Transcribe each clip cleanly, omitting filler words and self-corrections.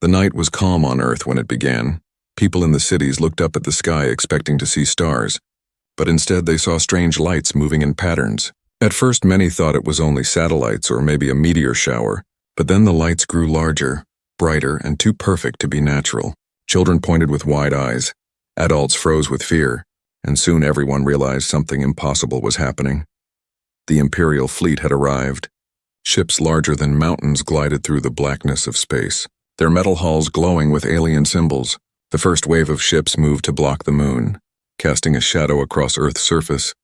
The night was calm on Earth when it began. People in the cities looked up at the sky expecting to see stars, but instead they saw strange lights moving in patterns. At first many thought it was only satellites or maybe a meteor shower, but then the lights grew larger, brighter, and too perfect to be natural. Children pointed with wide eyes. Adults froze with fear, and soon everyone realized something impossible was happening. The Imperial Fleet had arrived. Ships larger than mountains glided through the blackness of space, their metal hulls glowing with alien symbols. The first wave of ships moved to block the moon, casting a shadow across Earth's surface.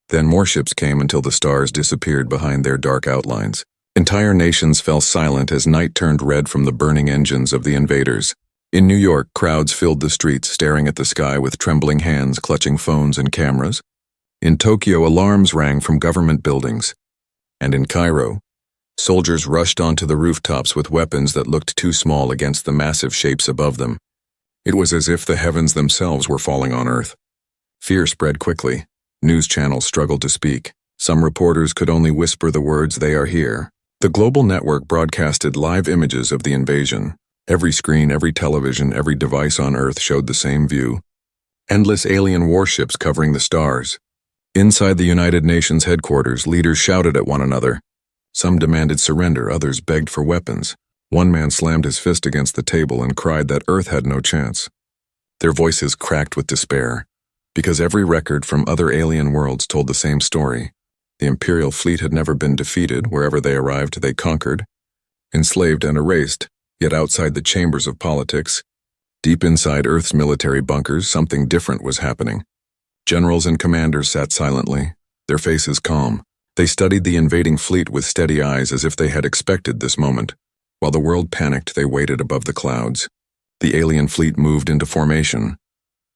Then more ships came until the stars disappeared behind their dark outlines. Entire nations fell silent as night turned red from the burning engines of the invaders. In New York, crowds filled the streets, staring at the sky with trembling hands clutching phones and cameras. In Tokyo, alarms rang from government buildings. And in Cairo, soldiers rushed onto the rooftops with weapons that looked too small against the massive shapes above them. It was as if the heavens themselves were falling on Earth. Fear spread quickly. News channels struggled to speak. Some reporters could only whisper the words, "They are here." The global network broadcasted live images of the invasion. Every screen, every television, every device on Earth showed the same view. Endless alien warships covering the stars. Inside the United Nations headquarters, leaders shouted at one another. Some demanded surrender, others begged for weapons. One man slammed his fist against the table and cried that Earth had no chance. Their voices cracked with despair, because every record from other alien worlds told the same story. The Imperial Fleet had never been defeated. Wherever they arrived, they conquered, enslaved and erased. Yet outside the chambers of politics, deep inside Earth's military bunkers, something different was happening. Generals and commanders sat silently, their faces calm. They studied the invading fleet with steady eyes as if they had expected this moment. While the world panicked, they waited above the clouds. The alien fleet moved into formation.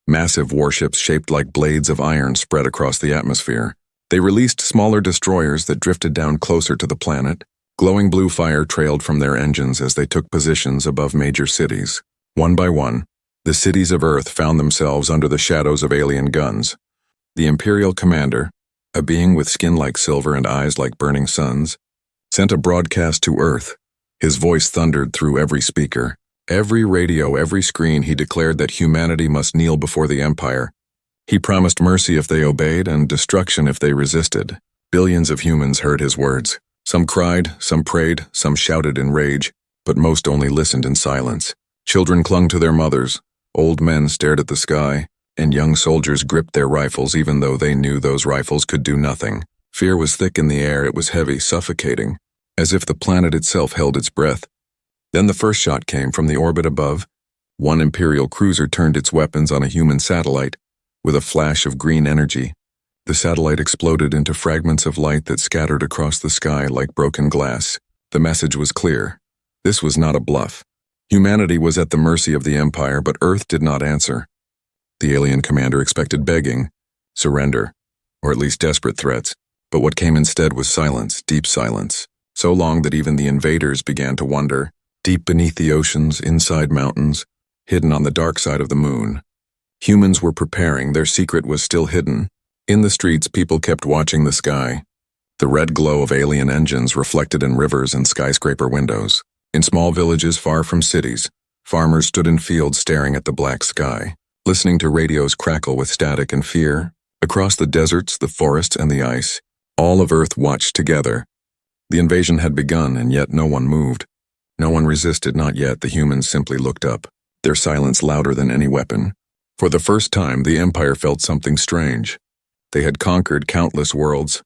Massive warships shaped like blades of iron spread across the atmosphere. They released smaller destroyers that drifted down closer to the planet. Glowing blue fire trailed from their engines as they took positions above major cities. One by one, the cities of Earth found themselves under the shadows of alien guns. The Imperial commander, a being with skin like silver and eyes like burning suns, sent a broadcast to Earth. His voice thundered through every speaker. Every radio, every screen, he declared that humanity must kneel before the Empire. He promised mercy if they obeyed and destruction if they resisted. Billions of humans heard his words. Some cried, some prayed, some shouted in rage, but most only listened in silence. Children clung to their mothers, old men stared at the sky, and young soldiers gripped their rifles even though they knew those rifles could do nothing. Fear was thick in the air, it was heavy, suffocating, as if the planet itself held its breath. Then the first shot came from the orbit above. One Imperial cruiser turned its weapons on a human satellite. With a flash of green energy, the satellite exploded into fragments of light that scattered across the sky like broken glass. The message was clear. This was not a bluff. Humanity was at the mercy of the Empire, but Earth did not answer. The alien commander expected begging, surrender, or at least desperate threats, but what came instead was silence, deep silence, so long that even the invaders began to wonder. Deep beneath the oceans, inside mountains, hidden on the dark side of the moon, humans were preparing. Their secret was still hidden. In the streets, people kept watching the sky. The red glow of alien engines reflected in rivers and skyscraper windows. In small villages far from cities, farmers stood in fields staring at the black sky, listening to radios crackle with static and fear. Across the deserts, the forests, and the ice, all of Earth watched together. The invasion had begun, and yet no one moved. No one resisted, not yet. The humans simply looked up, their silence louder than any weapon. For the first time, the Empire felt something strange. They had conquered countless worlds,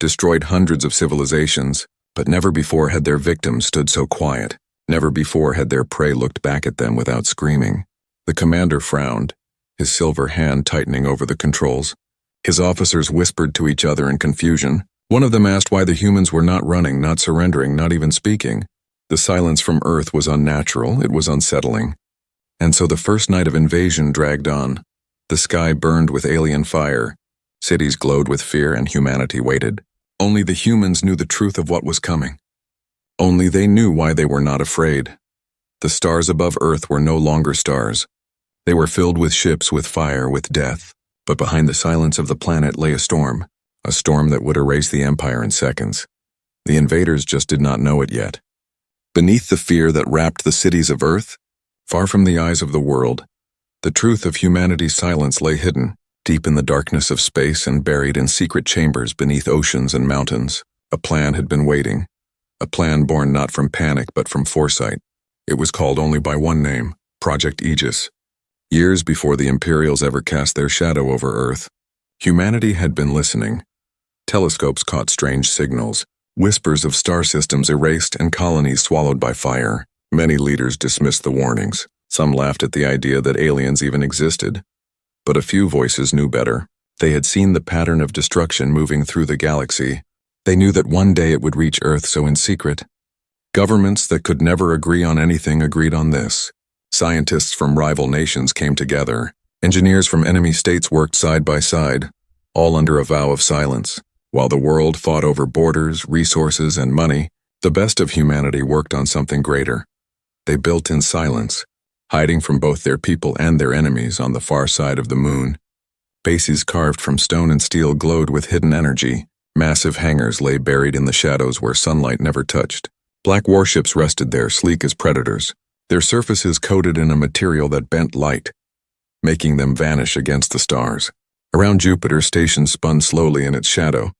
destroyed hundreds of civilizations, but never before had their victims stood so quiet. Never before had their prey looked back at them without screaming. The commander frowned, his silver hand tightening over the controls. His officers whispered to each other in confusion. One of them asked why the humans were not running, not surrendering, not even speaking. The silence from Earth was unnatural, it was unsettling. And so the first night of invasion dragged on. The sky burned with alien fire. Cities glowed with fear and humanity waited. Only the humans knew the truth of what was coming. Only they knew why they were not afraid. The stars above Earth were no longer stars. They were filled with ships, with fire, with death. But behind the silence of the planet lay a storm that would erase the Empire in seconds. The invaders just did not know it yet. Beneath the fear that wrapped the cities of Earth, Far from the eyes of the world, the truth of humanity's silence lay hidden, deep in the darkness of space and buried in secret chambers beneath oceans and mountains. A plan had been waiting, a plan born not from panic but from foresight. It was called only by one name, Project Aegis. Years before the Imperials ever cast their shadow over Earth, humanity had been listening. Telescopes caught strange signals, whispers of star systems erased and colonies swallowed by fire. Many leaders dismissed the warnings. Some laughed at the idea that aliens even existed. But a few voices knew better. They had seen the pattern of destruction moving through the galaxy. They knew that one day it would reach Earth, so in secret. Governments that could never agree on anything agreed on this. Scientists from rival nations came together. Engineers from enemy states worked side by side, all under a vow of silence. While the world fought over borders, resources, and money, the best of humanity worked on something greater. They built in silence, hiding from both their people and their enemies on the far side of the moon. Bases carved from stone and steel glowed with hidden energy. Massive hangars lay buried in the shadows where sunlight never touched. Black warships rested there, sleek as predators, their surfaces coated in a material that bent light, making them vanish against the stars. Around Jupiter, stations spun slowly in its shadow.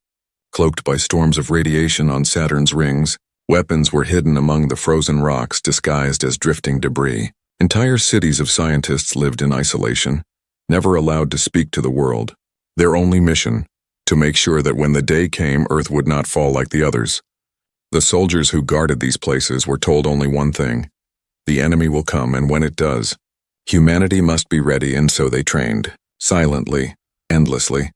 Cloaked by storms of radiation on Saturn's rings, weapons were hidden among the frozen rocks disguised as drifting debris. Entire cities of scientists lived in isolation, never allowed to speak to the world. Their only mission, to make sure that when the day came, Earth would not fall like the others. The soldiers who guarded these places were told only one thing: the enemy will come, and when it does, humanity must be ready, and so they trained, silently, endlessly,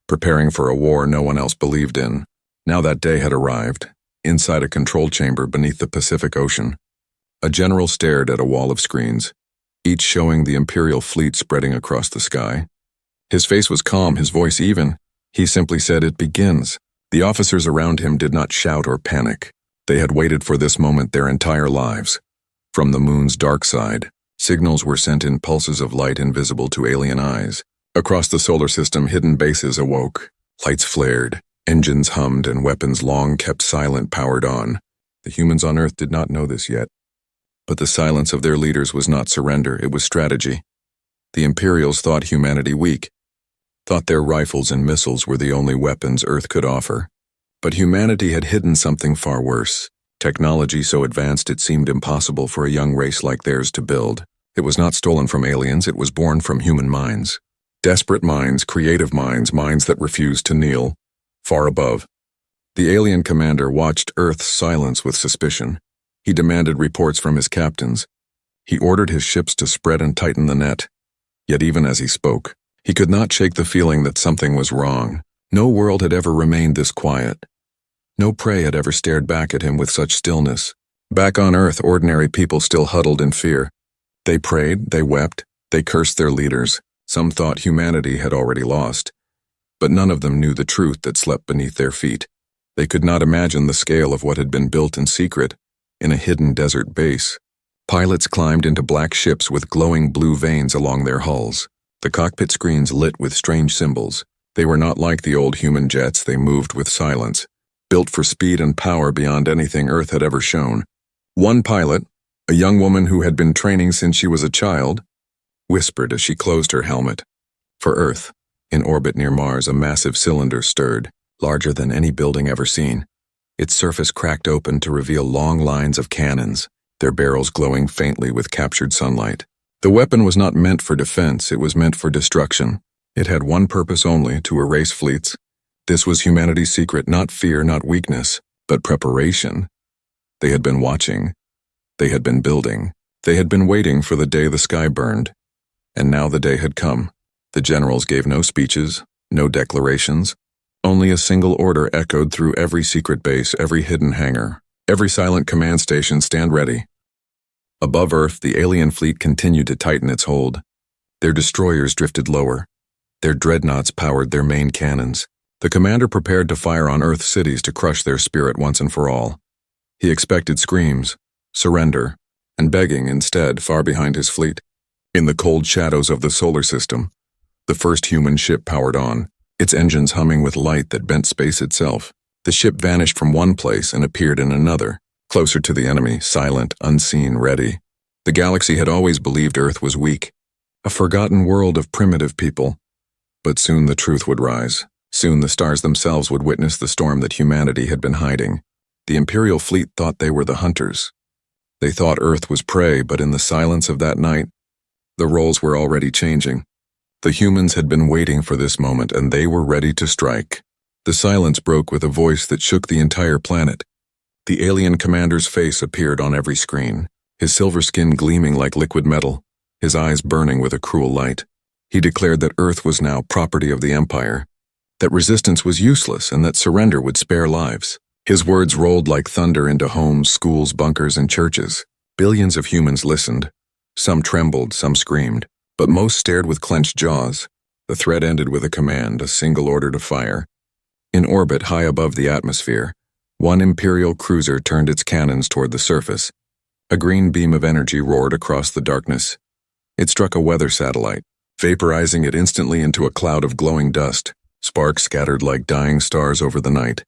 preparing for a war no one else believed in. Now that day had arrived, inside a control chamber beneath the Pacific Ocean. A general stared at a wall of screens, each showing the Imperial Fleet spreading across the sky. His face was calm, his voice even. He simply said, "It begins." The officers around him did not shout or panic. They had waited for this moment their entire lives. From the moon's dark side, signals were sent in pulses of light invisible to alien eyes. Across the solar system, hidden bases awoke. Lights flared, engines hummed, and weapons long kept silent powered on. The humans on Earth did not know this yet. But the silence of their leaders was not surrender, it was strategy. The Imperials thought humanity weak, thought their rifles and missiles were the only weapons Earth could offer. But humanity had hidden something far worse. Technology so advanced it seemed impossible for a young race like theirs to build. It was not stolen from aliens, it was born from human minds. Desperate minds, creative minds, minds that refused to kneel. Far above, the alien commander watched Earth's silence with suspicion. He demanded reports from his captains. He ordered his ships to spread and tighten the net. Yet even as he spoke, he could not shake the feeling that something was wrong. No world had ever remained this quiet. No prey had ever stared back at him with such stillness. Back on Earth, ordinary people still huddled in fear. They prayed, they wept, they cursed their leaders. Some thought humanity had already lost. But none of them knew the truth that slept beneath their feet. They could not imagine the scale of what had been built in secret, in a hidden desert base. Pilots climbed into black ships with glowing blue veins along their hulls. The cockpit screens lit with strange symbols. They were not like the old human jets, they moved with silence, built for speed and power beyond anything Earth had ever shown. One pilot, a young woman who had been training since she was a child, whispered as she closed her helmet. For Earth, in orbit near Mars, a massive cylinder stirred, larger than any building ever seen. Its surface cracked open to reveal long lines of cannons, their barrels glowing faintly with captured sunlight. The weapon was not meant for defense, it was meant for destruction. It had one purpose only, to erase fleets. This was humanity's secret, not fear, not weakness, but preparation. They had been watching. They had been building. They had been waiting for the day the sky burned. And now the day had come. The generals gave no speeches, no declarations. Only a single order echoed through every secret base, every hidden hangar, every silent command station: stand ready. Above Earth, the alien fleet continued to tighten its hold. Their destroyers drifted lower. Their dreadnoughts powered their main cannons. The commander prepared to fire on Earth cities to crush their spirit once and for all. He expected screams, surrender, and begging. Instead, far behind his fleet, in the cold shadows of the solar system, the first human ship powered on, its engines humming with light that bent space itself. The ship vanished from one place and appeared in another, closer to the enemy, silent, unseen, ready. The galaxy had always believed Earth was weak, a forgotten world of primitive people. But soon the truth would rise. Soon the stars themselves would witness the storm that humanity had been hiding. The Imperial Fleet thought they were the hunters. They thought Earth was prey, but in the silence of that night, the roles were already changing. The humans had been waiting for this moment, and they were ready to strike. The silence broke with a voice that shook the entire planet. The alien commander's face appeared on every screen, his silver skin gleaming like liquid metal, his eyes burning with a cruel light. He declared that Earth was now property of the Empire, that resistance was useless, and that surrender would spare lives. His words rolled like thunder into homes, schools, bunkers, and churches. Billions of humans listened. Some trembled, some screamed, but most stared with clenched jaws. The threat ended with a command, a single order to fire. In orbit, high above the atmosphere, one Imperial cruiser turned its cannons toward the surface. A green beam of energy roared across the darkness. It struck a weather satellite, vaporizing it instantly into a cloud of glowing dust. Sparks scattered like dying stars over the night.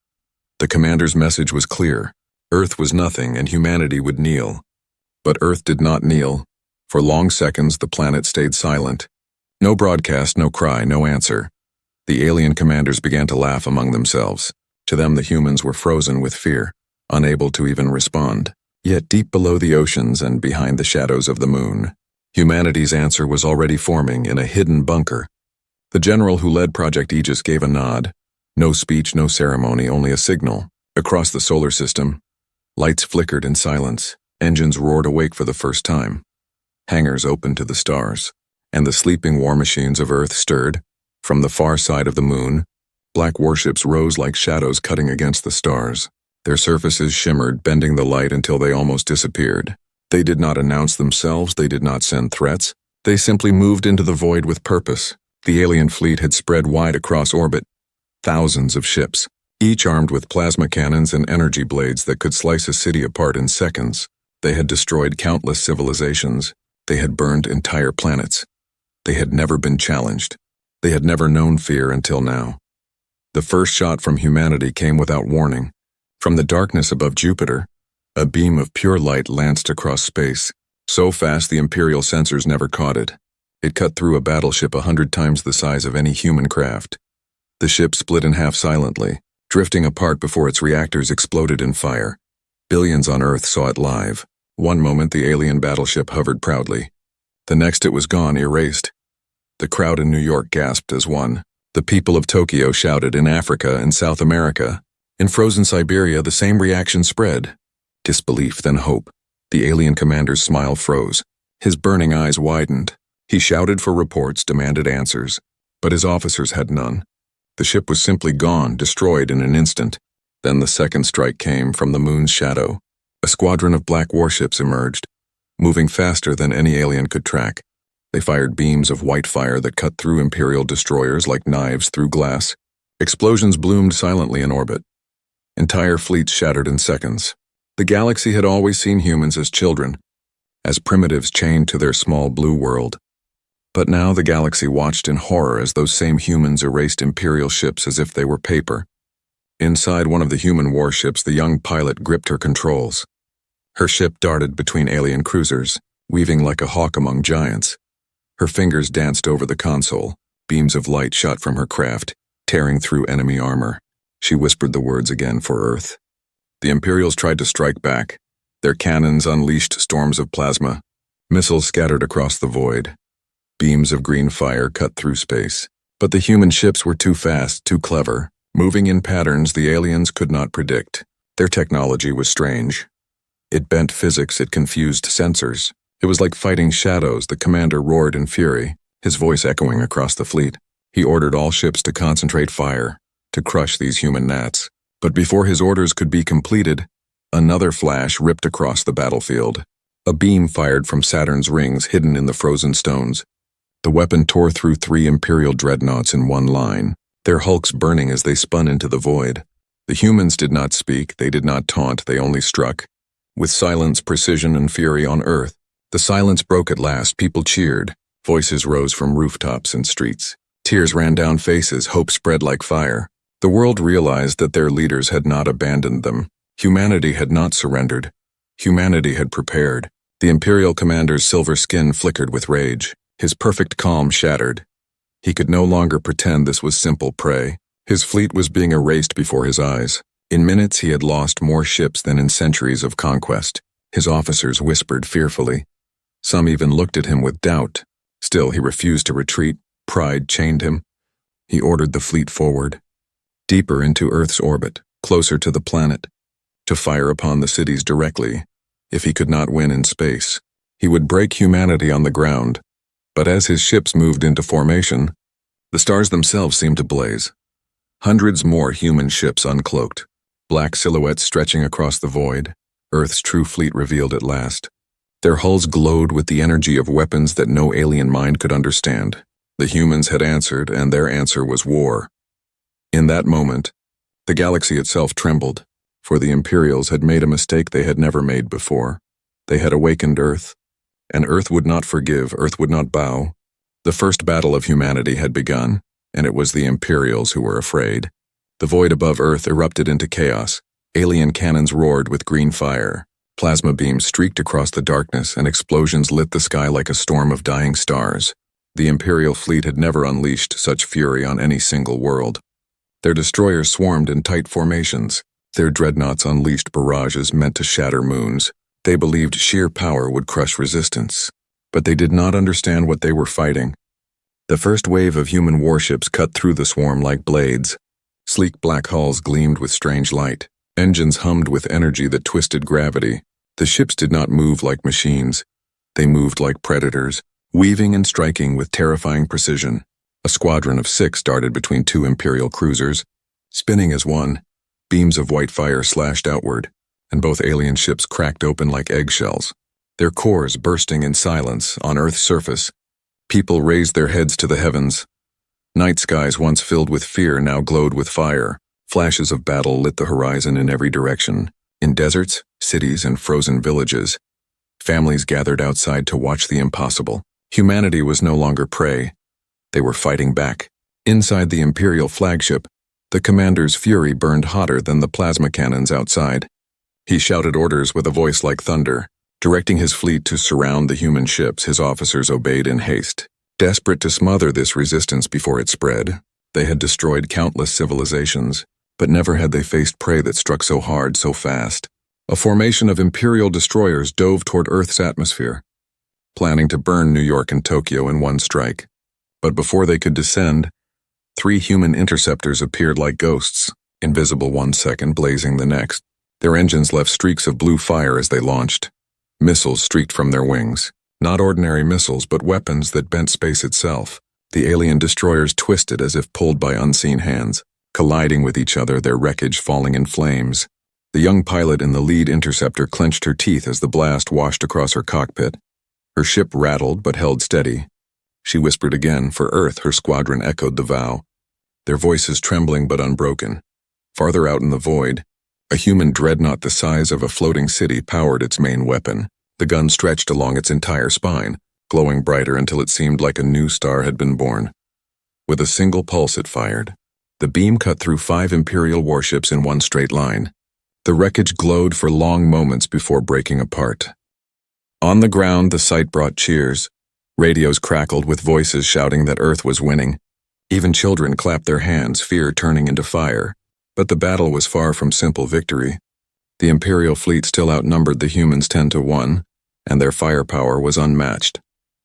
The commander's message was clear. Earth was nothing, and humanity would kneel. But Earth did not kneel. For long seconds, the planet stayed silent. No broadcast, no cry, no answer. The alien commanders began to laugh among themselves. To them, the humans were frozen with fear, unable to even respond. Yet deep below the oceans and behind the shadows of the moon, humanity's answer was already forming in a hidden bunker. The general who led Project Aegis gave a nod. No speech, no ceremony, only a signal. Across the solar system, lights flickered in silence. Engines roared awake for the first time. Hangars opened to the stars, and the sleeping war machines of Earth stirred. From the far side of the moon, black warships rose like shadows cutting against the stars. Their surfaces shimmered, bending the light until they almost disappeared. They did not announce themselves, they did not send threats. They simply moved into the void with purpose. The alien fleet had spread wide across orbit. Thousands of ships, each armed with plasma cannons and energy blades that could slice a city apart in seconds. They had destroyed countless civilizations. They had burned entire planets. They had never been challenged. They had never known fear until now. The first shot from humanity came without warning. From the darkness above Jupiter, a beam of pure light lanced across space, so fast the Imperial sensors never caught it. It cut through a battleship 100 times the size of any human craft. The ship split in half silently, drifting apart before its reactors exploded in fire. Billions on Earth saw it live. One moment the alien battleship hovered proudly. The next it was gone, erased. The crowd in New York gasped as one. The people of Tokyo shouted in Africa and South America. In frozen Siberia, the same reaction spread. Disbelief, then hope. The alien commander's smile froze. His burning eyes widened. He shouted for reports, demanded answers. But his officers had none. The ship was simply gone, destroyed in an instant. Then the second strike came from the moon's shadow. A squadron of black warships emerged, moving faster than any alien could track. They fired beams of white fire that cut through Imperial destroyers like knives through glass. Explosions bloomed silently in orbit. Entire fleets shattered in seconds. The galaxy had always seen humans as children, as primitives chained to their small blue world. But now the galaxy watched in horror as those same humans erased Imperial ships as if they were paper. Inside one of the human warships, the young pilot gripped her controls. Her ship darted between alien cruisers, weaving like a hawk among giants. Her fingers danced over the console. Beams of light shot from her craft, tearing through enemy armor. She whispered the words again for Earth. The Imperials tried to strike back. Their cannons unleashed storms of plasma. Missiles scattered across the void. Beams of green fire cut through space. But the human ships were too fast, too clever, moving in patterns the aliens could not predict. Their technology was strange. It bent physics, it confused sensors. It was like fighting shadows. The commander roared in fury, his voice echoing across the fleet. He ordered all ships to concentrate fire, to crush these human gnats. But before his orders could be completed, another flash ripped across the battlefield. A beam fired from Saturn's rings hidden in the frozen stones. The weapon tore through 3 Imperial dreadnoughts in one line, their hulks burning as they spun into the void. The humans did not speak, they did not taunt, they only struck. With silence, precision, and fury on Earth, the silence broke at last. People cheered. Voices rose from rooftops and streets. Tears ran down faces, hope spread like fire. The world realized that their leaders had not abandoned them. Humanity had not surrendered. Humanity had prepared. The Imperial commander's silver skin flickered with rage, his perfect calm shattered. He could no longer pretend this was simple prey. His fleet was being erased before his eyes. In minutes he had lost more ships than in centuries of conquest. His officers whispered fearfully. Some even looked at him with doubt. Still, he refused to retreat. Pride chained him. He ordered the fleet forward, deeper into Earth's orbit, closer to the planet, to fire upon the cities directly. If he could not win in space, he would break humanity on the ground. But as his ships moved into formation, the stars themselves seemed to blaze. Hundreds more human ships uncloaked, black silhouettes stretching across the void, Earth's true fleet revealed at last. Their hulls glowed with the energy of weapons that no alien mind could understand. The humans had answered, and their answer was war. In that moment, the galaxy itself trembled, for the Imperials had made a mistake they had never made before. They had awakened Earth, and Earth would not forgive, Earth would not bow. The first battle of humanity had begun, and it was the Imperials who were afraid. The void above Earth erupted into chaos. Alien cannons roared with green fire. Plasma beams streaked across the darkness, and explosions lit the sky like a storm of dying stars. The Imperial fleet had never unleashed such fury on any single world. Their destroyers swarmed in tight formations. Their dreadnoughts unleashed barrages meant to shatter moons. They believed sheer power would crush resistance. But they did not understand what they were fighting. The first wave of human warships cut through the swarm like blades. Sleek black hulls gleamed with strange light. Engines hummed with energy that twisted gravity. The ships did not move like machines. They moved like predators, weaving and striking with terrifying precision. A squadron of 6 darted between 2 Imperial cruisers, spinning as one. Beams of white fire slashed outward, and both alien ships cracked open like eggshells. Their cores bursting in silence on Earth's surface. People raised their heads to the heavens. Night skies once filled with fear now glowed with fire. Flashes of battle lit the horizon in every direction. In deserts, cities, and frozen villages, families gathered outside to watch the impossible. Humanity was no longer prey. They were fighting back. Inside the Imperial flagship, the commander's fury burned hotter than the plasma cannons outside. He shouted orders with a voice like thunder. Directing his fleet to surround the human ships, his officers obeyed in haste. Desperate to smother this resistance before it spread, they had destroyed countless civilizations, but never had they faced prey that struck so hard, so fast. A formation of Imperial destroyers dove toward Earth's atmosphere, planning to burn New York and Tokyo in one strike. But before they could descend, 3 human interceptors appeared like ghosts, invisible one second, blazing the next. Their engines left streaks of blue fire as they launched. Missiles streaked from their wings. Not ordinary missiles, but weapons that bent space itself. The alien destroyers twisted as if pulled by unseen hands, colliding with each other, their wreckage falling in flames. The young pilot in the lead interceptor clenched her teeth as the blast washed across her cockpit. Her ship rattled but held steady. She whispered again, for Earth her squadron echoed the vow, their voices trembling but unbroken. Farther out in the void, a human dreadnought the size of a floating city powered its main weapon. The gun stretched along its entire spine, glowing brighter until it seemed like a new star had been born. With a single pulse it fired. The beam cut through 5 Imperial warships in one straight line. The wreckage glowed for long moments before breaking apart. On the ground, the sight brought cheers. Radios crackled with voices shouting that Earth was winning. Even children clapped their hands, fear turning into fire. But the battle was far from simple victory. The Imperial fleet still outnumbered the humans 10-1, and their firepower was unmatched.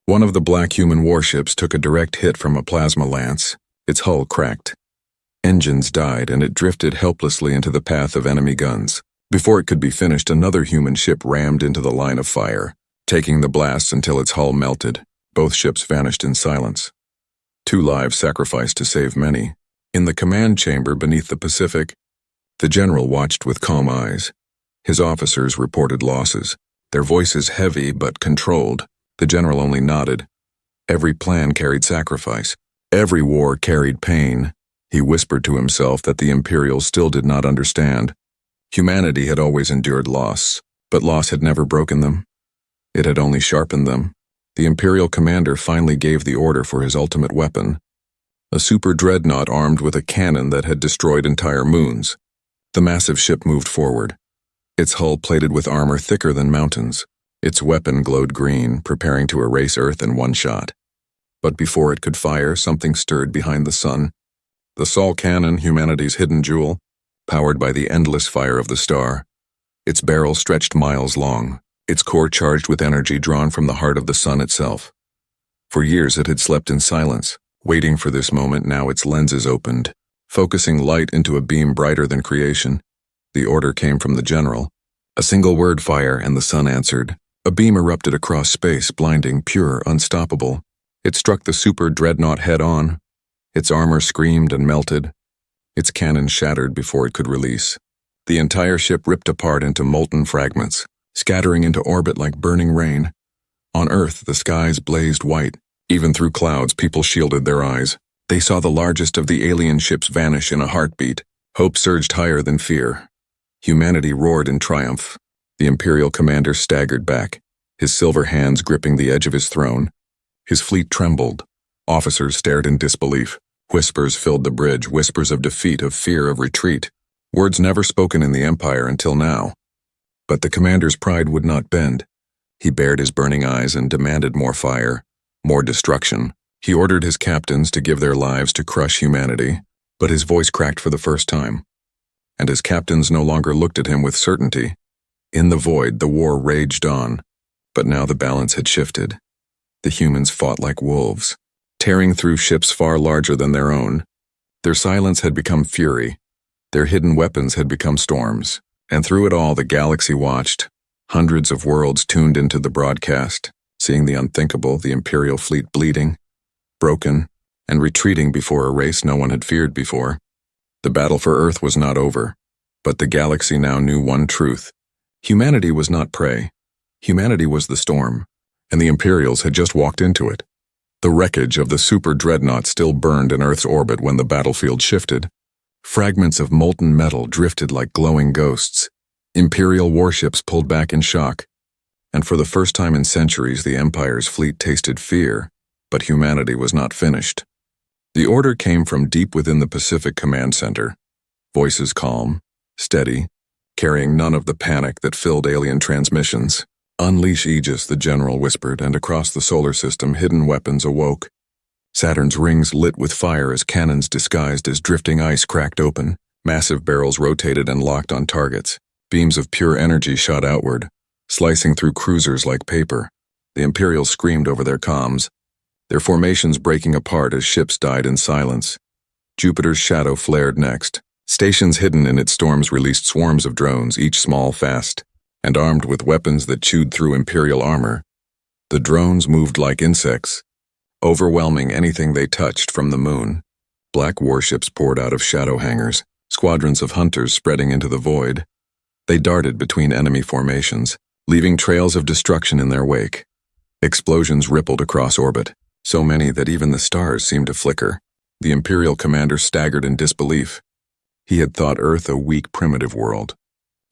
One of the black human warships took a direct hit from a plasma lance. Its hull cracked. Engines died, and it drifted helplessly into the path of enemy guns. Before it could be finished, another human ship rammed into the line of fire, taking the blasts until its hull melted. Both ships vanished in silence. 2 lives sacrificed to save many. In the command chamber beneath the Pacific, the general watched with calm eyes. His officers reported losses, their voices heavy but controlled. The general only nodded. Every plan carried sacrifice. Every war carried pain. He whispered to himself that the Imperials still did not understand. Humanity had always endured loss, but loss had never broken them. It had only sharpened them. The Imperial commander finally gave the order for his ultimate weapon, a super dreadnought armed with a cannon that had destroyed entire moons. The massive ship moved forward, its hull plated with armor thicker than mountains. Its weapon glowed green, preparing to erase Earth in one shot. But before it could fire, something stirred behind the sun. The Sol cannon, humanity's hidden jewel, powered by the endless fire of the star. Its barrel stretched miles long, its core charged with energy drawn from the heart of the sun itself. For years it had slept in silence, waiting for this moment. Now its lenses opened, focusing light into a beam brighter than creation. The order came from the general. A single word, fire, and the sun answered. A beam erupted across space, blinding, pure, unstoppable. It struck the super dreadnought head-on. Its armor screamed and melted. Its cannon shattered before it could release. The entire ship ripped apart into molten fragments, scattering into orbit like burning rain. On Earth, the skies blazed white. Even through clouds, people shielded their eyes. They saw the largest of the alien ships vanish in a heartbeat. Hope surged higher than fear. Humanity roared in triumph. The Imperial commander staggered back, his silver hands gripping the edge of his throne. His fleet trembled. Officers stared in disbelief. Whispers filled the bridge, whispers of defeat, of fear, of retreat. Words never spoken in the Empire until now. But the commander's pride would not bend. He bared his burning eyes and demanded more fire, more destruction. He ordered his captains to give their lives to crush humanity, but his voice cracked for the first time. And his captains no longer looked at him with certainty. In the void, the war raged on, but now the balance had shifted. The humans fought like wolves, tearing through ships far larger than their own. Their silence had become fury. Their hidden weapons had become storms. And through it all, the galaxy watched. Hundreds of worlds tuned into the broadcast, seeing the unthinkable, the Imperial Fleet bleeding, broken, and retreating before a race no one had feared before. The battle for Earth was not over, but the galaxy now knew one truth. Humanity was not prey. Humanity was the storm, and the Imperials had just walked into it. The wreckage of the super dreadnought still burned in Earth's orbit when the battlefield shifted. Fragments of molten metal drifted like glowing ghosts. Imperial warships pulled back in shock. And for the first time in centuries, the Empire's fleet tasted fear, but humanity was not finished. The order came from deep within the Pacific Command Center. Voices calm, steady, carrying none of the panic that filled alien transmissions. "Unleash Aegis," the general whispered, and across the solar system, hidden weapons awoke. Saturn's rings lit with fire as cannons disguised as drifting ice cracked open. Massive barrels rotated and locked on targets. Beams of pure energy shot outward, slicing through cruisers like paper. The Imperials screamed over their comms, their formations breaking apart as ships died in silence. Jupiter's shadow flared next. Stations hidden in its storms released swarms of drones, each small, fast, and armed with weapons that chewed through Imperial armor. The drones moved like insects, overwhelming anything they touched from the moon. Black warships poured out of shadow hangars, squadrons of hunters spreading into the void. They darted between enemy formations, leaving trails of destruction in their wake. Explosions rippled across orbit, so many that even the stars seemed to flicker. The Imperial commander staggered in disbelief. He had thought Earth a weak, primitive world.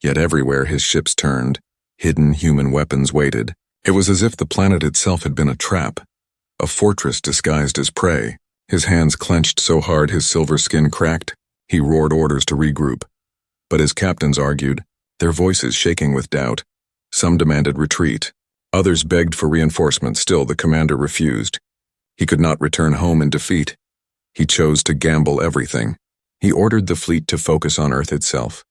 Yet everywhere his ships turned, hidden human weapons waited. It was as if the planet itself had been a trap, a fortress disguised as prey. His hands clenched so hard his silver skin cracked. He roared orders to regroup. But his captains argued, their voices shaking with doubt. Some demanded retreat. Others begged for reinforcement. Still, the commander refused. He could not return home in defeat. He chose to gamble everything. He ordered the fleet to focus on Earth itself,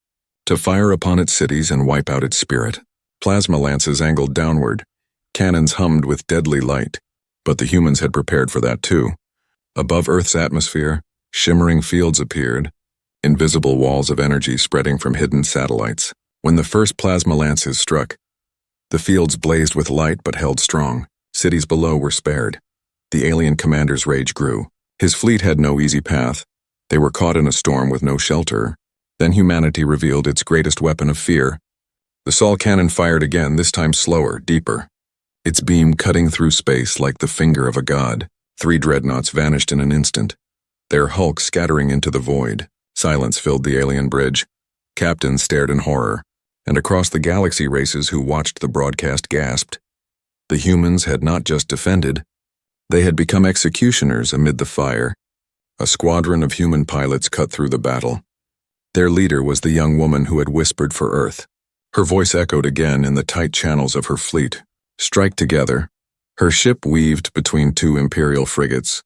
to fire upon its cities and wipe out its spirit. Plasma lances angled downward. Cannons hummed with deadly light. But the humans had prepared for that too. Above Earth's atmosphere, shimmering fields appeared, invisible walls of energy spreading from hidden satellites. When the first plasma lances struck, the fields blazed with light but held strong. Cities below were spared. The alien commander's rage grew. His fleet had no easy path. They were caught in a storm with no shelter. Then humanity revealed its greatest weapon of fear. The Sol cannon fired again, this time slower, deeper. Its beam cutting through space like the finger of a god. 3 dreadnoughts vanished in an instant, their hulk scattering into the void. Silence filled the alien bridge. Captains stared in horror, and across the galaxy races who watched the broadcast gasped. The humans had not just defended, they had become executioners amid the fire. A squadron of human pilots cut through the battle. Their leader was the young woman who had whispered for Earth. Her voice echoed again in the tight channels of her fleet. strike together. Her ship weaved between two Imperial frigates,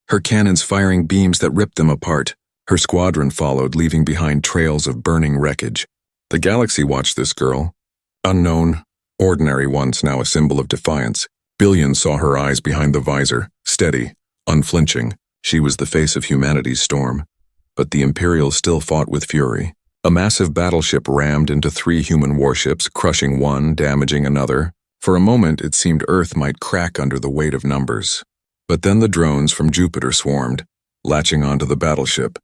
her cannons firing beams that ripped them apart. Her squadron followed, leaving behind trails of burning wreckage. The galaxy watched this girl. Unknown, ordinary once, now a symbol of defiance. Billions saw her eyes behind the visor, steady, unflinching. She was the face of humanity's storm. But the Imperials still fought with fury. A massive battleship rammed into 3 human warships, crushing one, damaging another. For a moment, it seemed Earth might crack under the weight of numbers. But then the drones from Jupiter swarmed, latching onto the battleship,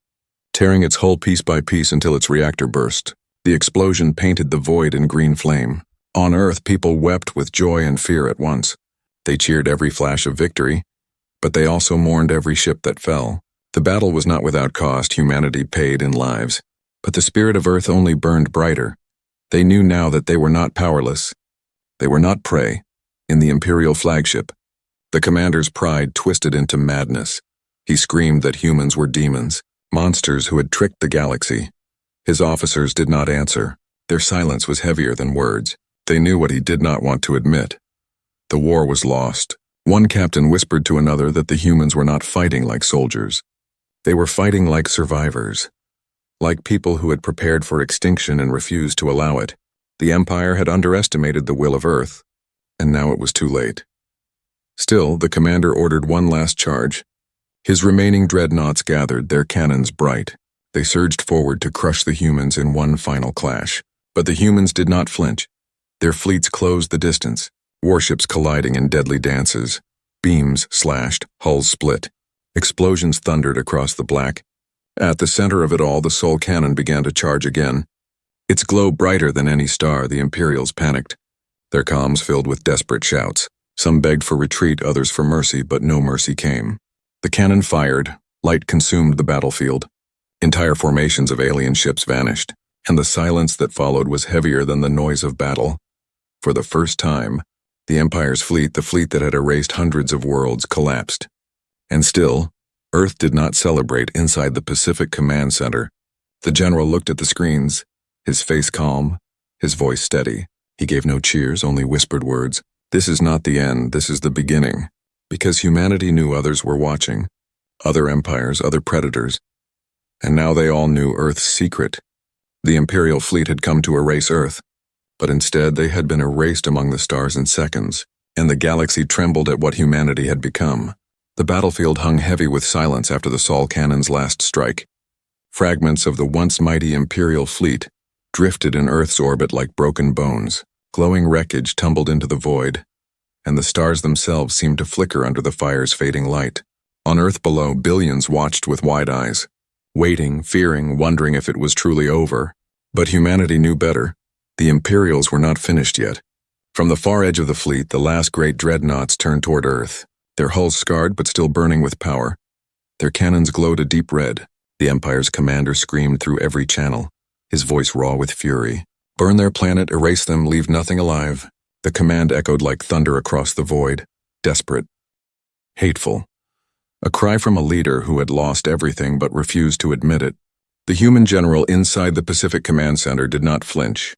tearing its hull piece by piece until its reactor burst. The explosion painted the void in green flame. On Earth, people wept with joy and fear at once. They cheered every flash of victory, but they also mourned every ship that fell. The battle was not without cost. Humanity paid in lives. But the spirit of Earth only burned brighter. They knew now that they were not powerless. They were not prey. In the Imperial flagship, the commander's pride twisted into madness. He screamed that humans were demons, monsters who had tricked the galaxy. His officers did not answer. Their silence was heavier than words. They knew what he did not want to admit. The war was lost. One captain whispered to another that the humans were not fighting like soldiers. They were fighting like survivors, like people who had prepared for extinction and refused to allow it. The Empire had underestimated the will of Earth, and now it was too late. Still, the commander ordered one last charge. His remaining dreadnoughts gathered, their cannons bright. They surged forward to crush the humans in one final clash. But the humans did not flinch. Their fleets closed the distance, warships colliding in deadly dances. Beams slashed, hulls split. Explosions thundered across the black. At the center of it all, the Sol cannon began to charge again. Its glow brighter than any star. The Imperials panicked, their comms filled with desperate shouts. Some begged for retreat, others for mercy, but no mercy came. The cannon fired, light consumed the battlefield. Entire formations of alien ships vanished, and the silence that followed was heavier than the noise of battle. For the first time, the Empire's fleet, the fleet that had erased hundreds of worlds, collapsed. And still, Earth did not celebrate. Inside the Pacific Command Center, the general looked at the screens, his face calm, his voice steady. He gave no cheers, only whispered words. This is not the end, this is the beginning. Because humanity knew others were watching. Other empires, other predators. And now they all knew Earth's secret. The Imperial Fleet had come to erase Earth, but instead they had been erased among the stars in seconds, and the galaxy trembled at what humanity had become. The battlefield hung heavy with silence after the Sol cannon's last strike. Fragments of the once mighty Imperial Fleet drifted in Earth's orbit like broken bones. Glowing wreckage tumbled into the void, and the stars themselves seemed to flicker under the fire's fading light. On Earth below, billions watched with wide eyes, waiting, fearing, wondering if it was truly over. But humanity knew better. The Imperials were not finished yet. From the far edge of the fleet, the last great dreadnoughts turned toward Earth, their hulls scarred but still burning with power. Their cannons glowed a deep red. The Empire's commander screamed through every channel, his voice raw with fury. Burn their planet, erase them, leave nothing alive. The command echoed like thunder across the void, desperate, hateful. A cry from a leader who had lost everything but refused to admit it. The human general inside the Pacific Command Center did not flinch.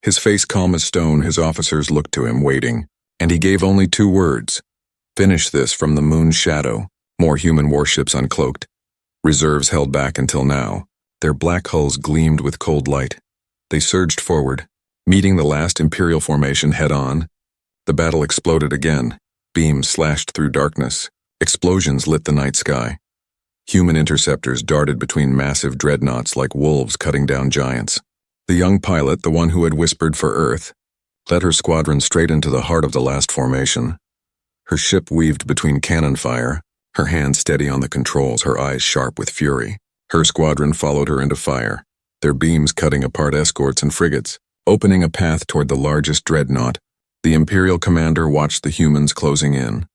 His face calm as stone, his officers looked to him, waiting, and he gave only 2 words. Finish this from the moon's shadow. More human warships uncloaked. Reserves held back until now. Their black hulls gleamed with cold light. They surged forward, meeting the last Imperial formation head-on. The battle exploded again. Beams slashed through darkness. Explosions lit the night sky. Human interceptors darted between massive dreadnoughts like wolves cutting down giants. The young pilot, the one who had whispered for Earth, led her squadron straight into the heart of the last formation. Her ship weaved between cannon fire, her hands steady on the controls, her eyes sharp with fury. Her squadron followed her into fire, their beams cutting apart escorts and frigates, opening a path toward the largest dreadnought. The Imperial commander watched the humans closing in,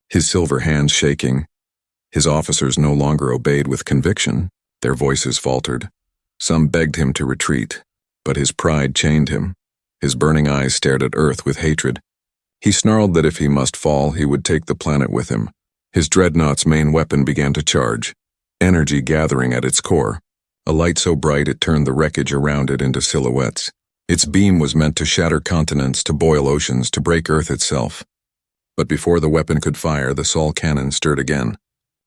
his silver hands shaking. His officers no longer obeyed with conviction. Their voices faltered. Some begged him to retreat, but his pride chained him. His burning eyes stared at Earth with hatred. He snarled that if he must fall, he would take the planet with him. His dreadnought's main weapon began to charge, energy gathering at its core. A light so bright it turned the wreckage around it into silhouettes. Its beam was meant to shatter continents, to boil oceans, to break Earth itself. But before the weapon could fire, the Sol cannon stirred again.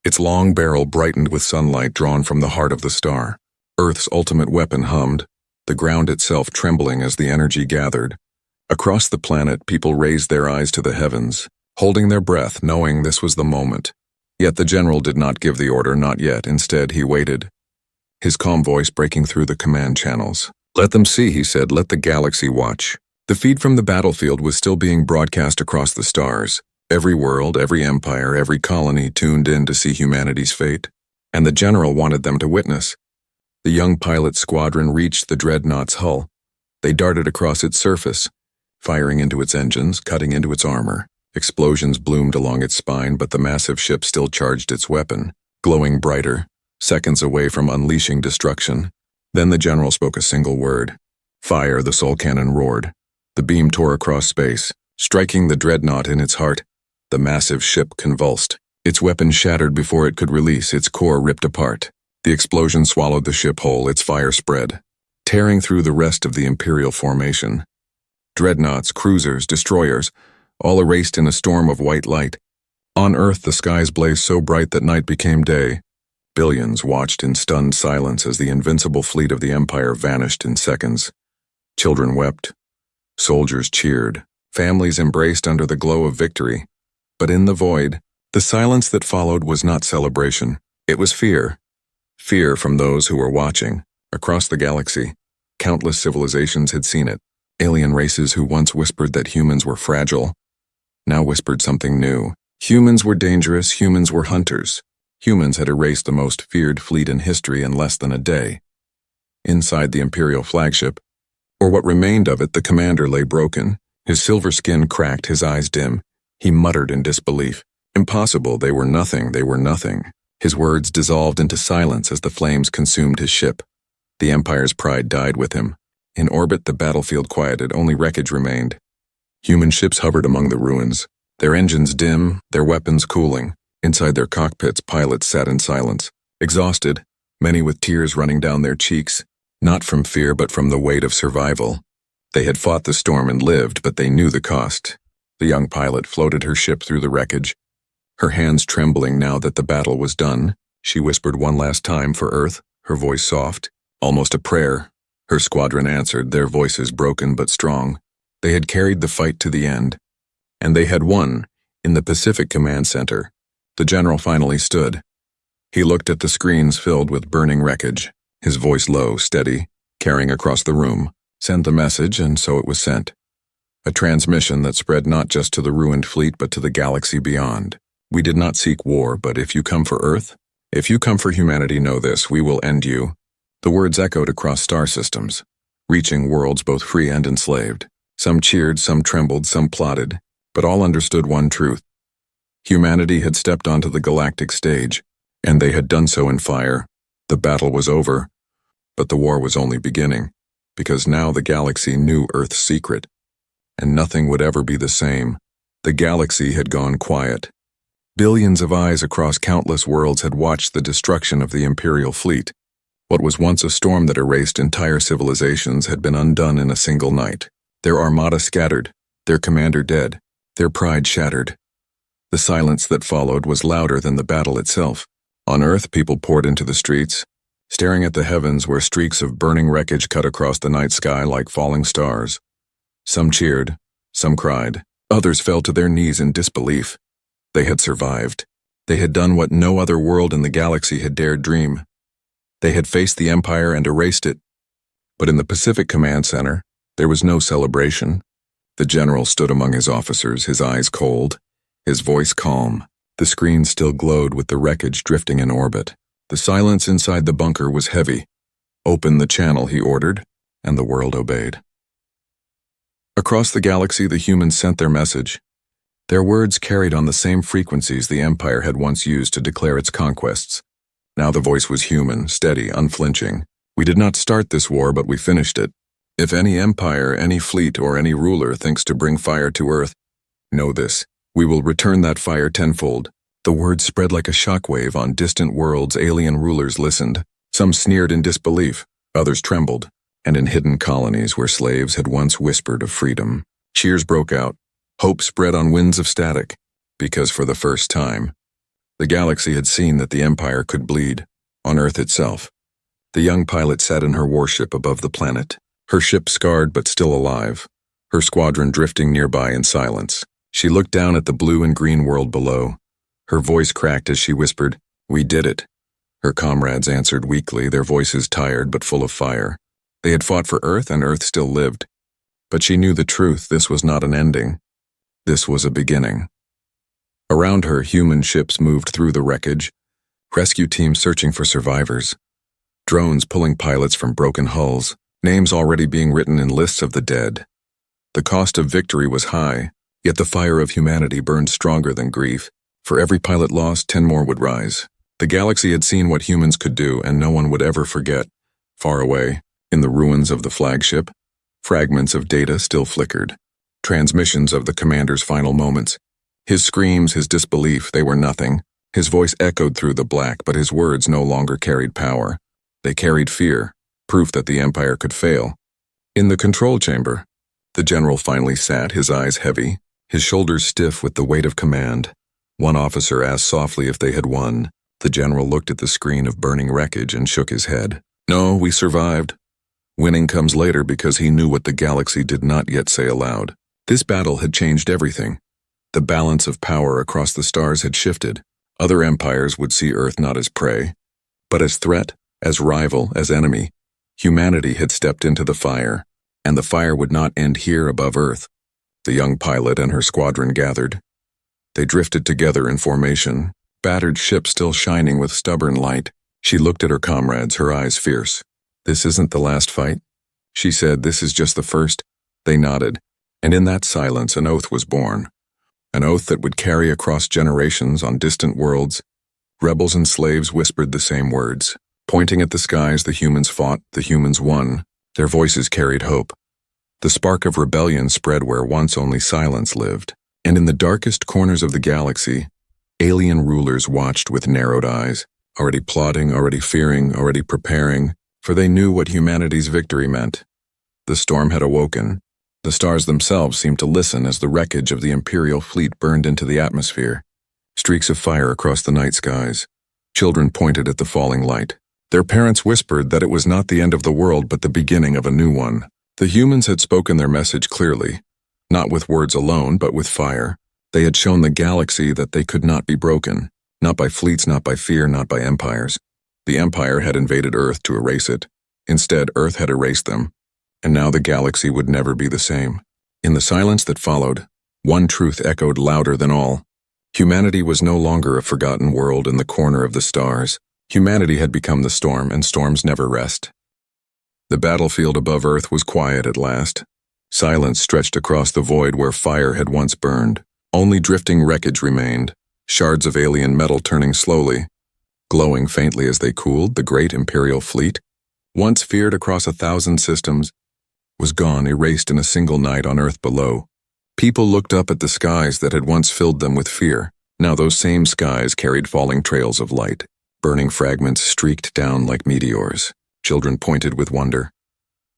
Its long barrel brightened with sunlight drawn from the heart of the star. Earth's ultimate weapon hummed, the ground itself trembling as the energy gathered. Across the planet, people raised their eyes to the heavens, holding their breath, knowing this was the moment. Yet the general did not give the order, not yet. Instead, he waited, his calm voice breaking through the command channels. "Let them see," he said. "Let the galaxy watch." The feed from the battlefield was still being broadcast across the stars. Every world, every empire, every colony tuned in to see humanity's fate. And the general wanted them to witness. The young pilot squadron reached the dreadnought's hull. They darted across its surface, firing into its engines, cutting into its armor. Explosions bloomed along its spine, but the massive ship still charged its weapon, glowing brighter, seconds away from unleashing destruction. Then the general spoke a single word. "Fire!" The Sol cannon roared. The beam tore across space, striking the dreadnought in its heart. The massive ship convulsed. Its weapon shattered before it could release, its core ripped apart. The explosion swallowed the ship whole, its fire spread, tearing through the rest of the Imperial formation. Dreadnoughts, cruisers, destroyers, all erased in a storm of white light. On Earth, the skies blazed so bright that night became day. Billions watched in stunned silence as the invincible fleet of the Empire vanished in seconds. Children wept. Soldiers cheered. Families embraced under the glow of victory. But in the void, the silence that followed was not celebration. It was fear. Fear from those who were watching. Across the galaxy, countless civilizations had seen it. Alien races who once whispered that humans were fragile, now whispered something new. Humans were dangerous, humans were hunters. Humans had erased the most feared fleet in history in less than a day. Inside the Imperial flagship, or what remained of it, the commander lay broken, his silver skin cracked, his eyes dim. He muttered in disbelief. Impossible, they were nothing, they were nothing. His words dissolved into silence as the flames consumed his ship. The Empire's pride died with him. In orbit, the battlefield quieted, only wreckage remained. Human ships hovered among the ruins, their engines dim, their weapons cooling. Inside their cockpits, pilots sat in silence, exhausted, many with tears running down their cheeks, not from fear but from the weight of survival. They had fought the storm and lived, but they knew the cost. The young pilot floated her ship through the wreckage. Her hands trembling now that the battle was done, she whispered one last time for Earth, her voice soft, almost a prayer. Her squadron answered, their voices broken but strong. They had carried the fight to the end. And they had won. In the Pacific Command Center, the general finally stood. He looked at the screens filled with burning wreckage, his voice low, steady, carrying across the room. Send the message, and so it was sent. A transmission that spread not just to the ruined fleet but to the galaxy beyond. We did not seek war, but if you come for Earth, if you come for humanity, know this, we will end you. The words echoed across star systems, reaching worlds both free and enslaved. Some cheered, some trembled, some plotted, but all understood one truth. Humanity had stepped onto the galactic stage, and they had done so in fire. The battle was over, but the war was only beginning, because now the galaxy knew Earth's secret, and nothing would ever be the same. The galaxy had gone quiet. Billions of eyes across countless worlds had watched the destruction of the Imperial Fleet. What was once a storm that erased entire civilizations had been undone in a single night. Their armada scattered, their commander dead, their pride shattered. The silence that followed was louder than the battle itself. On Earth, people poured into the streets, staring at the heavens where streaks of burning wreckage cut across the night sky like falling stars. Some cheered, some cried, others fell to their knees in disbelief. They had survived. They had done what no other world in the galaxy had dared dream. They had faced the Empire and erased it. But in the Pacific Command Center, there was no celebration. The general stood among his officers, his eyes cold, his voice calm. The screen still glowed with the wreckage drifting in orbit. The silence inside the bunker was heavy. Open the channel, he ordered, and the world obeyed. Across the galaxy, the humans sent their message. Their words carried on the same frequencies the Empire had once used to declare its conquests. Now the voice was human, steady, unflinching. We did not start this war, but we finished it. If any empire, any fleet, or any ruler thinks to bring fire to Earth, know this, we will return that fire tenfold. The words spread like a shockwave on distant worlds. Alien rulers listened. Some sneered in disbelief, others trembled. and in hidden colonies where slaves had once whispered of freedom. Cheers broke out. Hope spread on winds of static, because for the first time, the galaxy had seen that the Empire could bleed, on Earth itself. The young pilot sat in her warship above the planet, her ship scarred but still alive, her squadron drifting nearby in silence. She looked down at the blue and green world below. Her voice cracked as she whispered, "We did it." Her comrades answered weakly, their voices tired but full of fire. They had fought for Earth, and Earth still lived. But she knew the truth. This was not an ending. This was a beginning. Around her, human ships moved through the wreckage, rescue teams searching for survivors, drones pulling pilots from broken hulls, names already being written in lists of the dead. The cost of victory was high, yet the fire of humanity burned stronger than grief. For every pilot lost, 10 more would rise. The galaxy had seen what humans could do, and no one would ever forget. Far away, in the ruins of the flagship, fragments of data still flickered. Transmissions of the commander's final moments. His screams, his disbelief, they were nothing. His voice echoed through the black, but his words no longer carried power. They carried fear, proof that the Empire could fail. In the control chamber, the general finally sat, his eyes heavy, his shoulders stiff with the weight of command. One officer asked softly if they had won. The general looked at the screen of burning wreckage and shook his head. "No, we survived." Winning comes later, because he knew what the galaxy did not yet say aloud. This battle had changed everything. The balance of power across the stars had shifted. Other empires would see Earth not as prey, but as threat, as rival, as enemy. Humanity had stepped into the fire, and the fire would not end here above Earth. The young pilot and her squadron gathered. They drifted together in formation, battered ship still shining with stubborn light. She looked at her comrades, her eyes fierce. "This isn't the last fight," she said. "This is just the first." They nodded, and in that silence an oath was born. An oath that would carry across generations on distant worlds. Rebels and slaves whispered the same words. Pointing at the skies, the humans fought, the humans won. Their voices carried hope. The spark of rebellion spread where once only silence lived. And in the darkest corners of the galaxy, alien rulers watched with narrowed eyes, already plotting, already fearing, already preparing, for they knew what humanity's victory meant. The storm had awoken. The stars themselves seemed to listen as the wreckage of the Imperial Fleet burned into the atmosphere. Streaks of fire across the night skies. Children pointed at the falling light. Their parents whispered that it was not the end of the world but the beginning of a new one. The humans had spoken their message clearly, not with words alone but with fire. They had shown the galaxy that they could not be broken, not by fleets, not by fear, not by empires. The Empire had invaded Earth to erase it. Instead, Earth had erased them. And now the galaxy would never be the same. In the silence that followed, one truth echoed louder than all. Humanity was no longer a forgotten world in the corner of the stars. Humanity had become the storm, and storms never rest. The battlefield above Earth was quiet at last. Silence stretched across the void where fire had once burned. Only drifting wreckage remained, shards of alien metal turning slowly. Glowing faintly as they cooled, the great Imperial Fleet, once feared across 1,000 systems, was gone, erased in a single night on Earth below. People looked up at the skies that had once filled them with fear. Now those same skies carried falling trails of light. Burning fragments streaked down like meteors. Children pointed with wonder.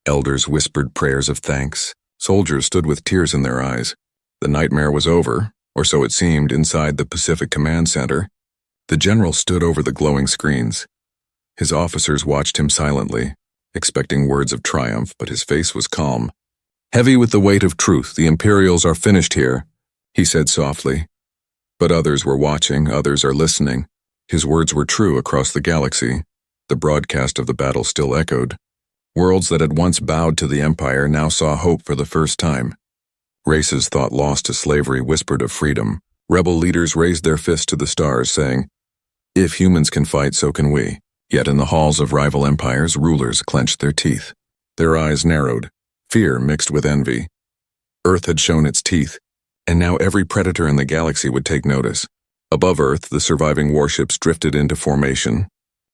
Elders whispered prayers of thanks. Soldiers stood with tears in their eyes. The nightmare was over, or so it seemed, inside the Pacific Command Center. The general stood over the glowing screens. His officers watched him silently, expecting words of triumph, but his face was calm. "Heavy with the weight of truth, the Imperials are finished here," he said softly. But others were watching, others are listening. His words were true across the galaxy. The broadcast of the battle still echoed. Worlds that had once bowed to the Empire now saw hope for the first time. Races thought lost to slavery whispered of freedom. Rebel leaders raised their fists to the stars, saying, "If humans can fight, so can we." Yet in the halls of rival empires, rulers clenched their teeth. Their eyes narrowed, fear mixed with envy. Earth had shown its teeth, and now every predator in the galaxy would take notice. Above Earth, the surviving warships drifted into formation,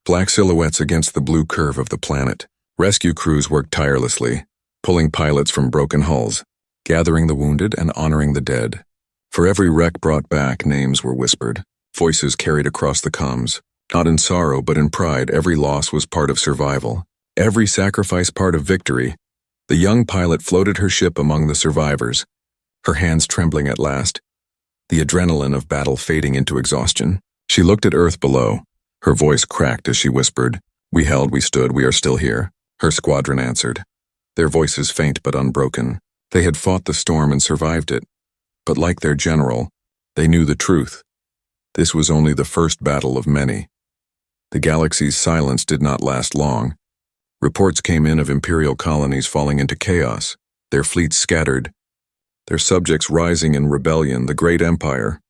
black silhouettes against the blue curve of the planet. Rescue crews worked tirelessly, pulling pilots from broken hulls, gathering the wounded and honoring the dead. For every wreck brought back, names were whispered, voices carried across the comms. Not in sorrow, but in pride, every loss was part of survival. Every sacrifice part of victory. The young pilot floated her ship among the survivors, her hands trembling at last, the adrenaline of battle fading into exhaustion. She looked at Earth below. Her voice cracked as she whispered, "We held, we stood, we are still here." Her squadron answered, their voices faint but unbroken. They had fought the storm and survived it. But like their general, they knew the truth. This was only the first battle of many. The galaxy's silence did not last long. Reports came in of Imperial colonies falling into chaos, their fleets scattered, their subjects rising in rebellion. The great empire,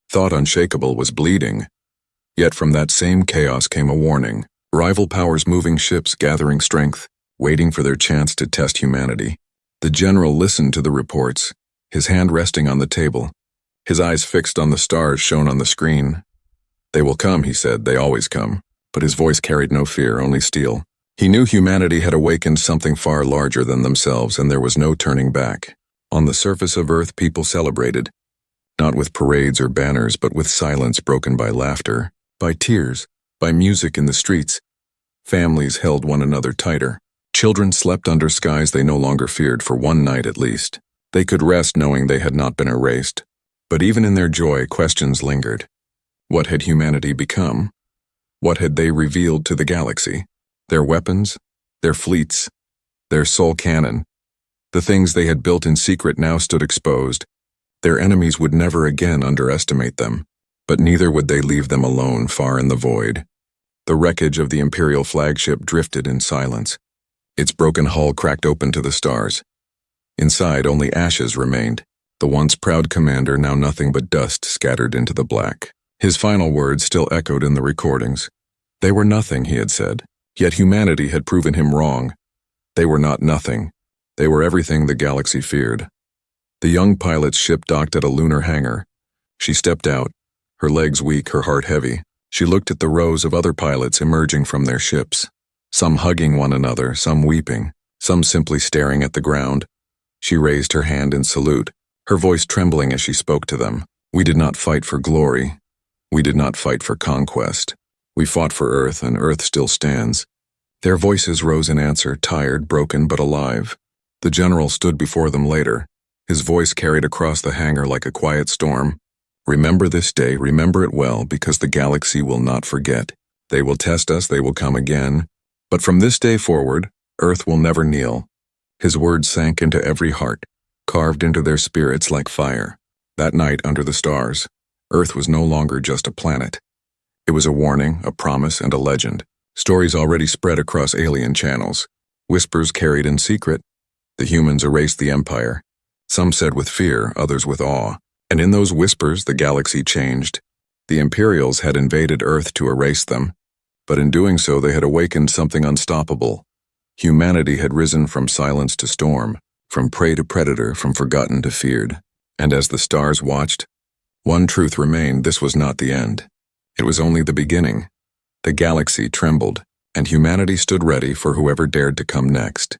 thought unshakable, was bleeding. Yet from that same chaos came a warning. Rival powers moving ships, gathering strength, waiting for their chance to test humanity. The general listened to the reports, his hand resting on the table, his eyes fixed on the stars shown on the screen. "They will come," he said, "they always come." But his voice carried no fear, only steel. He knew humanity had awakened something far larger than themselves, and there was no turning back. On the surface of Earth, people celebrated, not with parades or banners, but with silence broken by laughter, by tears, by music in the streets. Families held one another tighter. Children slept under skies they no longer feared, for one night at least. They could rest knowing they had not been erased. But even in their joy, questions lingered. What had humanity become? What had they revealed to the galaxy? Their weapons, their fleets, their sole cannon. The things they had built in secret now stood exposed. Their enemies would never again underestimate them, but neither would they leave them alone far in the void. The wreckage of the Imperial flagship drifted in silence. Its broken hull cracked open to the stars. Inside, only ashes remained. The once proud commander, now nothing but dust scattered into the black. His final words still echoed in the recordings. They were nothing, he had said. Yet humanity had proven him wrong. They were not nothing. They were everything the galaxy feared. The young pilot's ship docked at a lunar hangar. She stepped out, her legs weak, her heart heavy. She looked at the rows of other pilots emerging from their ships, some hugging one another, some weeping, some simply staring at the ground. She raised her hand in salute, her voice trembling as she spoke to them. "We did not fight for glory. We did not fight for conquest. We fought for Earth, and Earth still stands." Their voices rose in answer, tired, broken, but alive. The general stood before them later, his voice carried across the hangar like a quiet storm. "Remember this day, remember it well, because the galaxy will not forget. They will test us, they will come again. But from this day forward, Earth will never kneel." His words sank into every heart, carved into their spirits like fire. That night under the stars, Earth was no longer just a planet. It was a warning, a promise, and a legend. Stories already spread across alien channels. Whispers carried in secret. The humans erased the empire. Some said with fear, others with awe. And in those whispers, the galaxy changed. The Imperials had invaded Earth to erase them. But in doing so, they had awakened something unstoppable. Humanity had risen from silence to storm, from prey to predator, from forgotten to feared. And as the stars watched, one truth remained: this was not the end. It was only the beginning. The galaxy trembled, and humanity stood ready for whoever dared to come next.